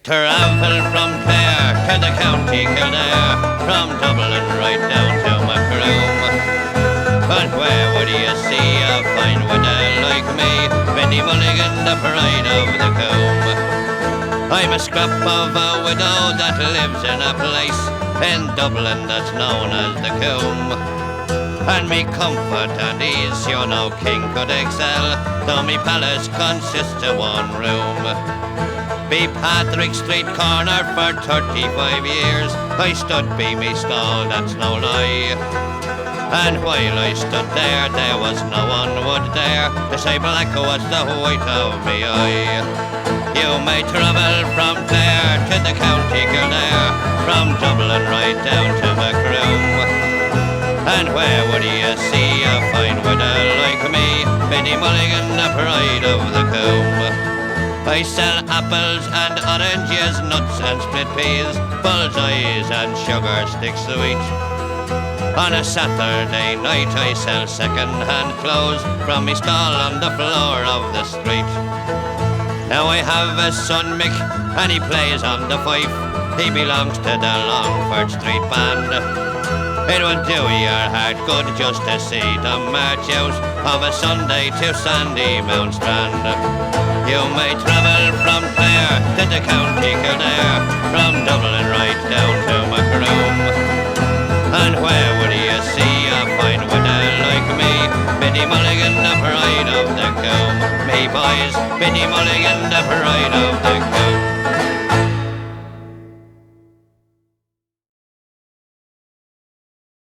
travel from Clare to the county Kildare, from Dublin right down to Macroom. But where would you see a fine widow like me, Benny Mulligan, the pride of the combe? I'm a scrap of a widow that lives in a place in Dublin that's known as the Combe. And me comfort and ease, you know, king could excel, though me palace consists of one room. Be Patrick Street corner for 35 years, I stood be me stall, that's no lie. And while I stood there, there was no one would dare to say black was the white of me eye. You may travel from Clare to the county Kildare, from Dublin right down to Macroom. And where would you see a fine widow like me, Benny Mulligan, the pride of the combe? I sell apples and oranges, nuts and split peas, bullseyes and sugar sticks sweet. On a Saturday night I sell second-hand clothes from me stall on the floor of the street. Now I have a son Mick and he plays on the fife, he belongs to the Longford Street Band. It would do your heart good just to see them march out of a Sunday to Sandymount Strand. You may travel from Clare to the county Kildare, from Dublin right down to Macroom. And where would you see a fine widow like me, Benny Mulligan, the pride of the combe? Me boys, Benny Mulligan, the pride of the combe.